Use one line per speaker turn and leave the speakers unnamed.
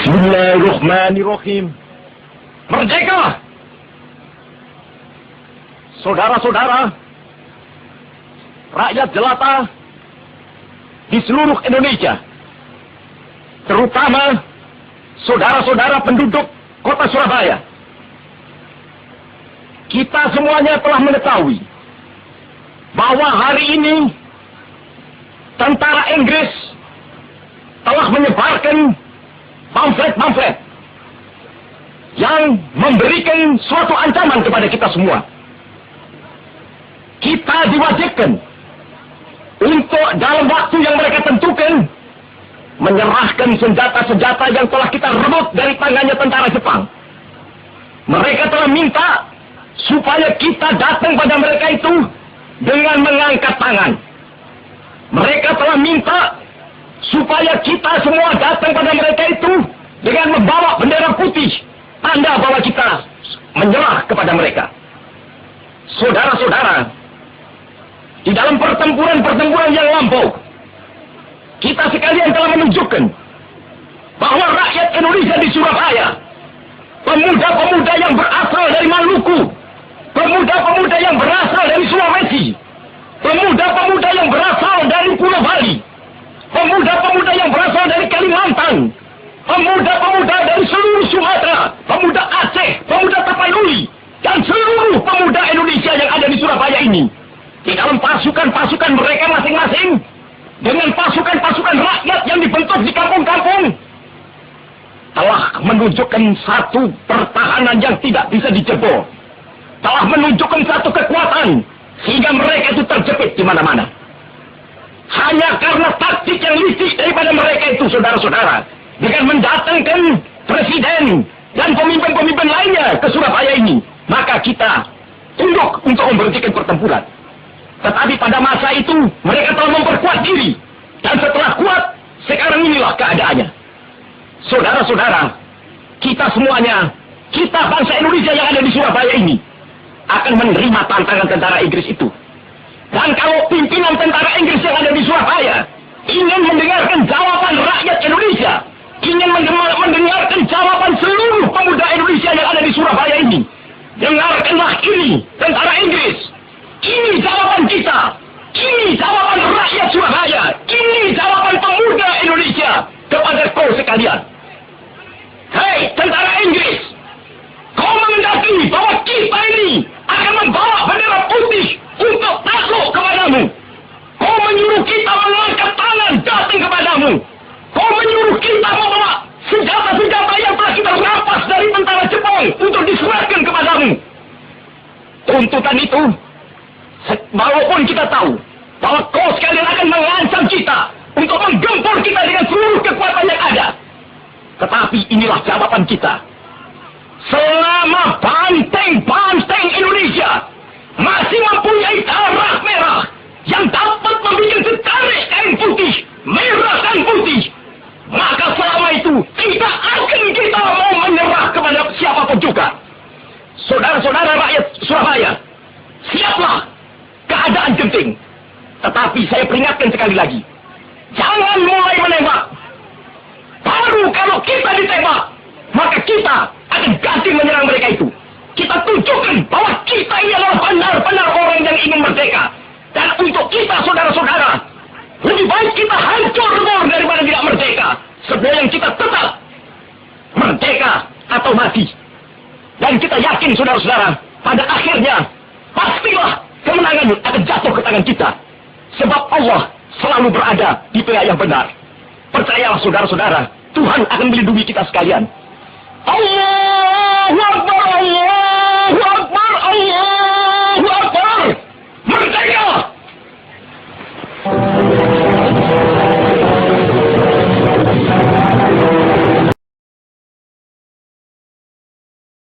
Bismillahirrahmanirrahim. Merdeka! Saudara-saudara, rakyat jelata di seluruh Indonesia, terutama saudara-saudara penduduk kota Surabaya, kita semuanya telah mengetahui bahwa hari ini tentara Inggris telah menyebarkan pamflet-pamflet yang memberikan suatu ancaman kepada kita semua. Kita diwajibkan untuk dalam waktu yang mereka tentukan menyerahkan senjata-senjata yang telah kita rebut dari tangannya tentara Jepang. Mereka telah minta supaya kita datang pada mereka itu dengan mengangkat tangan. Mereka telah minta supaya kita semua datang pada mereka itu dengan membawa bendera putih, tanda bahwa kita menyerah kepada mereka. Saudara-saudara, di dalam pertempuran-pertempuran yang lampau, kita sekalian telah menunjukkan bahwa rakyat Indonesia di Surabaya, pemuda-pemuda yang berasal dari Maluku, pemuda-pemuda yang berasal dari Sulawesi, pemuda-pemuda yang berasal dari Pulau Bali, pemuda-pemuda yang berasal dari Kalimantan, pemuda-pemuda dari seluruh Sumatera, pemuda Aceh, pemuda Tapanuli, dan seluruh pemuda Indonesia yang ada di Surabaya ini, di dalam pasukan-pasukan mereka masing-masing, dengan pasukan-pasukan rakyat yang dibentuk di kampung-kampung, telah menunjukkan satu pertahanan yang tidak bisa dijebol, telah menunjukkan satu kekuatan sehingga mereka itu terjepit di mana-mana. Hanya karena taktik yang licik daripada mereka itu, saudara-saudara, dengan mendatangkan presiden dan pemimpin-pemimpin lainnya ke Surabaya ini, maka kita tunduk untuk memberhentikan pertempuran. Tetapi pada masa itu mereka telah memperkuat diri, dan setelah kuat, sekarang inilah keadaannya. Saudara-saudara, kita semuanya, kita bangsa Indonesia yang ada di Surabaya ini, akan menerima tantangan tentara Inggris itu. Dan kalau pimpinan tentara Inggris yang ada di Surabaya ingin mendengarkan jawaban rakyat Indonesia, ingin mendengarkan jawaban seluruh pemuda Indonesia yang ada di Surabaya ini, dengarkanlah ini, tentara Inggris. Ini jawaban kita. Ini jawaban rakyat Surabaya. Ini jawaban pemuda Indonesia kepada kau sekalian. Hei, tentara Inggris, kau mengendaki bahwa kita ini akan membawa bendera putih untuk takluk kepadamu. Kau menyuruh kita mengangkat tangan datang kepadamu. Kau menyuruh kita membawa senjata-senjata yang telah kita rampas dari tentara Jepang untuk diserahkan kepadamu. Tuntutan itu, walaupun kita tahu bahwa kau sekalian akan mengancam kita untuk menggempur kita dengan seluruh kekuatan yang ada, tetapi inilah jawaban kita. Selama banteng-banteng Indonesia masih mempunyai darah merah yang dapat membuat setarik kain putih, merah dan putih, maka selama itu tidak akan kita mau menyerah kepada siapapun juga. Saudara-saudara rakyat Surabaya, siaplah, keadaan genting. Tetapi saya peringatkan sekali lagi, jangan mulai menembak. Baru kalau kita ditembak, maka kita akan ganti menyerang mereka itu. Kita tunjukkan bahwa kita ini adalah benar-benar orang yang ingin merdeka. Dan untuk kita, saudara-saudara, lebih baik kita hancur daripada tidak merdeka. Sebelum kita tetap merdeka atau mati. Dan kita yakin, saudara-saudara, pada akhirnya pastilah kemenangan akan jatuh ke tangan kita. Sebab Allah selalu berada di pihak yang benar. Percayalah, saudara-saudara, Tuhan akan melindungi kita sekalian. Allah